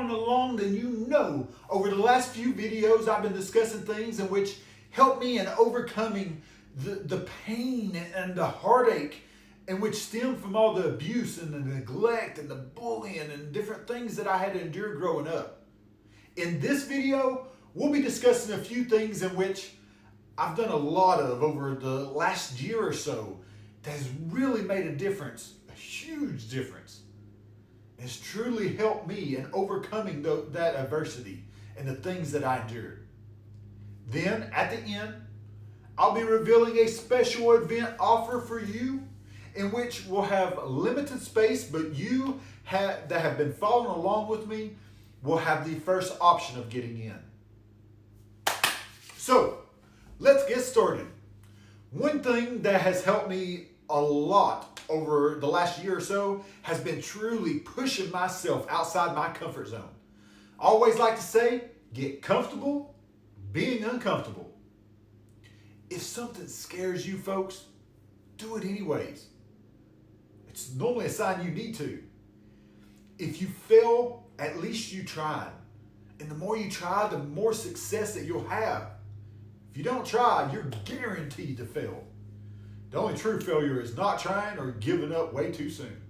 following along, then you know over the last few videos I've been discussing things in which help me in overcoming the pain and the heartache in which stem from all the abuse and the neglect and the bullying and different things that I had to endure growing up. In this video, we'll be discussing a few things in which I've done a lot of over the last year or so that has really made a difference, a huge difference. It's truly helped me in overcoming that adversity and the things that I endured. Then, at the end, I'll be revealing a special event offer for you in which we'll have limited space, but you that have been following along with me will have the first option of getting in. So, let's get started. One thing that has helped me a lot over the last year or so has been truly pushing myself outside my comfort zone. I always like to say, get comfortable being uncomfortable. If something scares you, folks, do it anyways. It's normally a sign you need to. If you fail, at least you tried. And the more you try, the more success that you'll have. If you don't try, you're guaranteed to fail. The only true failure is not trying or giving up way too soon.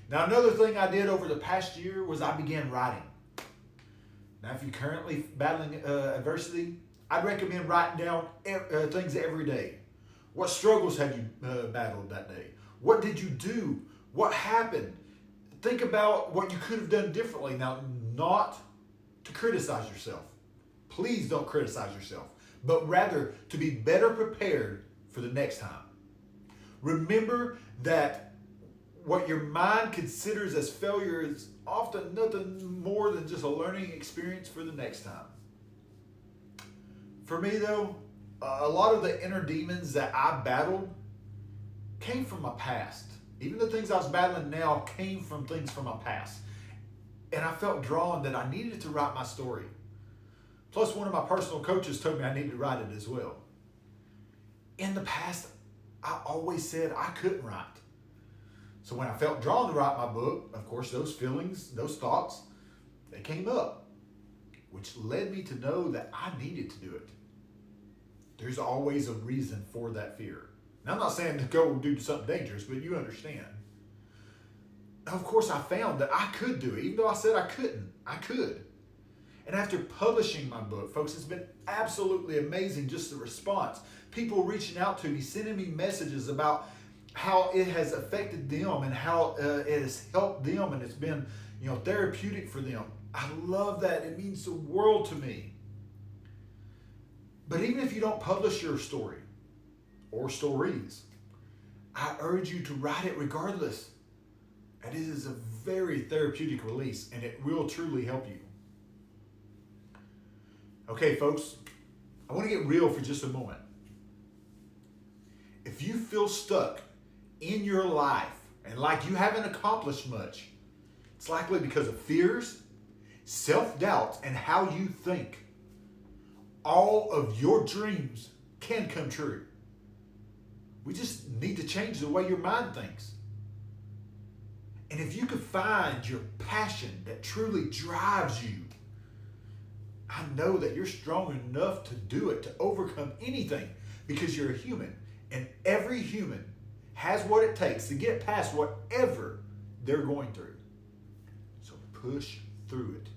Now, another thing I did over the past year was I began writing. Now, if you're currently battling adversity, I'd recommend writing down things every day. What struggles have you battled that day? What did you do? What happened? Think about what you could have done differently. Now, not to criticize yourself. Please don't criticize yourself, but rather to be better prepared for the next time. Remember that what your mind considers as failure is often nothing more than just a learning experience for the next time. For me though, a lot of the inner demons that I battled came from my past. Even the things I was battling now came from things from my past. And I felt drawn that I needed to write my story. Plus, one of my personal coaches told me I needed to write it as well. In the past, I always said I couldn't write. So when I felt drawn to write my book, of course, those feelings, those thoughts, they came up, which led me to know that I needed to do it. There's always a reason for that fear. Now, I'm not saying to go do something dangerous, but you understand. Of course, I found that I could do it. Even though I said I couldn't, I could. And after publishing my book, folks, it's been absolutely amazing, just the response. People reaching out to me, sending me messages about how it has affected them and how it has helped them, and it's been, therapeutic for them. I love that. It means the world to me. But even if you don't publish your story or stories, I urge you to write it regardless. And it is a very therapeutic release, and it will truly help you. Okay, folks, I want to get real for just a moment. If you feel stuck in your life and like you haven't accomplished much, it's likely because of fears, self-doubt, and how you think. All of your dreams can come true. We just need to change the way your mind thinks. And if you can find your passion that truly drives you, I know that you're strong enough to do it, to overcome anything, because you're a human. And every human has what it takes to get past whatever they're going through. So push through it.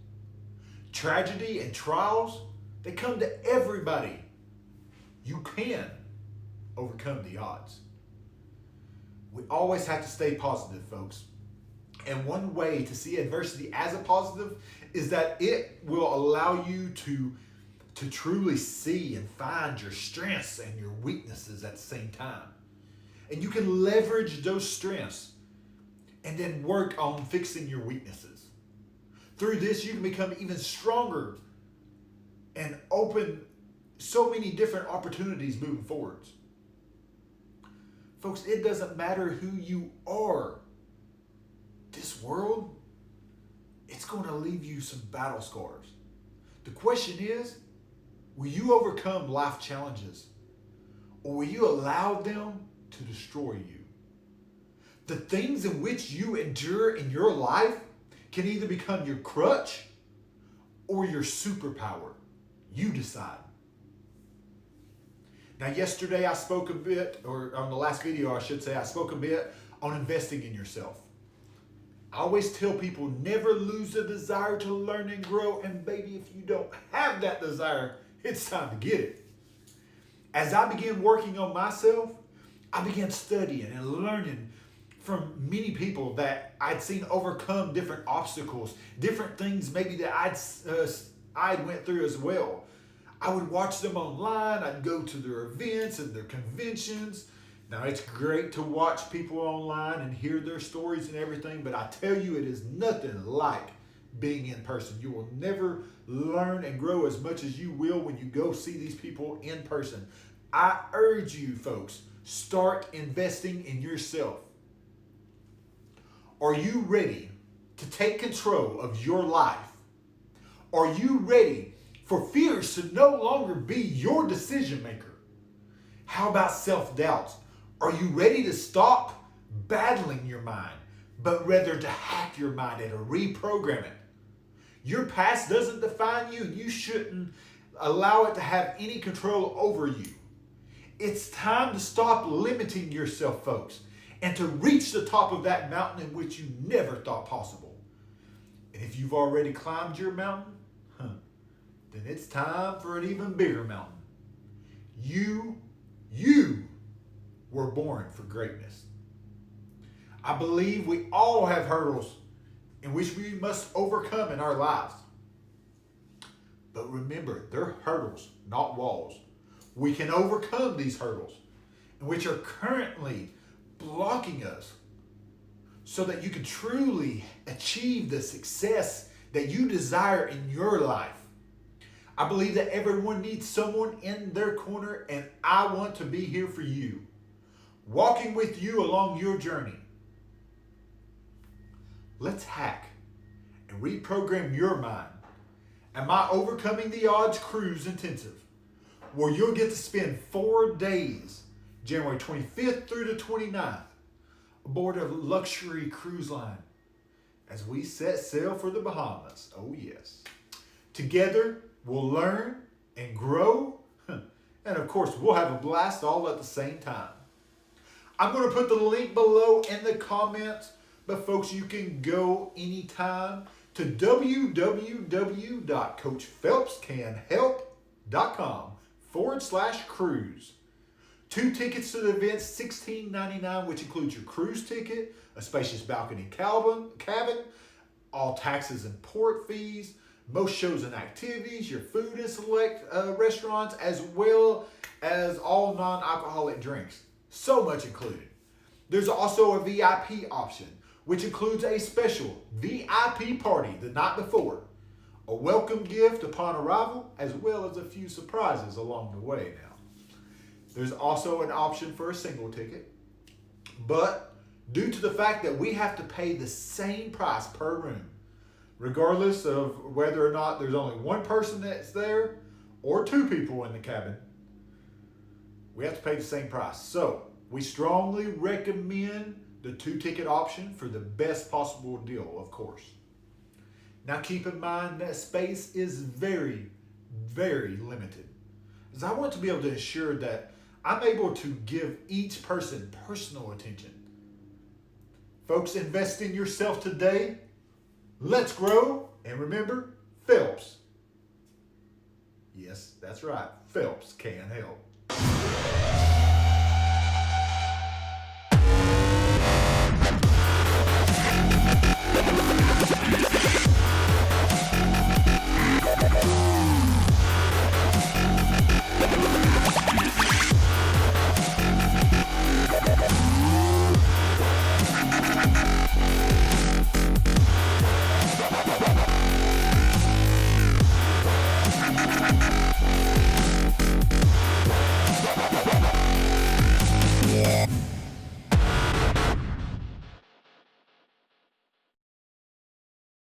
Tragedy and trials, they come to everybody. You can overcome the odds. We always have to stay positive, folks. And one way to see adversity as a positive is that it will allow you to truly see and find your strengths and your weaknesses at the same time. And you can leverage those strengths and then work on fixing your weaknesses. Through this, you can become even stronger and open so many different opportunities moving forwards. Folks, it doesn't matter who you are. This world, it's going to leave you some battle scars. The question is, will you overcome life challenges, or will you allow them to destroy you? The things in which you endure in your life can either become your crutch or your superpower. You decide. Now, yesterday I spoke a bit, or on the last video I should say, I spoke a bit on investing in yourself. I always tell people, never lose the desire to learn and grow. And baby, if you don't have that desire, it's time to get it. As I began working on myself, I began studying and learning from many people that I'd seen overcome different obstacles, different things maybe that I'd went through as well. I would watch them online. I'd go to their events and their conventions. Now, it's great to watch people online and hear their stories and everything, but I tell you, it is nothing like being in person. You will never learn and grow as much as you will when you go see these people in person. I urge you, folks, start investing in yourself. Are you ready to take control of your life? Are you ready for fears to no longer be your decision maker? How about self-doubt? Are you ready to stop battling your mind, but rather to hack your mind and to reprogram it? Your past doesn't define you, and you shouldn't allow it to have any control over you. It's time to stop limiting yourself, folks, and to reach the top of that mountain in which you never thought possible. And if you've already climbed your mountain, then it's time for an even bigger mountain. You were born for greatness. I believe we all have hurdles in which we must overcome in our lives. But remember, they're hurdles, not walls. We can overcome these hurdles, which are currently blocking us, so that you can truly achieve the success that you desire in your life. I believe that everyone needs someone in their corner, and I want to be here for you, walking with you along your journey. Let's hack and reprogram your mind at my Overcoming the Odds Cruise Intensive, where you'll get to spend 4 days, January 25th through the 29th, aboard a luxury cruise line as we set sail for the Bahamas. Oh yes. Together, we'll learn and grow, and of course, we'll have a blast all at the same time. I'm going to put the link below in the comments, but folks, you can go anytime to www.coachphelpscanhelp.com/cruise. 2 tickets to the event, $16.99, which includes your cruise ticket, a spacious balcony cabin, all taxes and port fees, most shows and activities, your food in select restaurants, as well as all non-alcoholic drinks. So much included. There's also a VIP option, which includes a special VIP party the night before, a welcome gift upon arrival, as well as a few surprises along the way now. There's also an option for a single ticket, but due to the fact that we have to pay the same price per room, regardless of whether or not there's only one person that's there or 2 people in the cabin, we have to pay the same price. So we strongly recommend the 2 ticket option for the best possible deal, of course. Now keep in mind that space is very, very limited, as I want to be able to ensure that I'm able to give each person personal attention. Folks, invest in yourself today. Let's grow. And remember, Phelps. Yes, that's right. Phelps can help.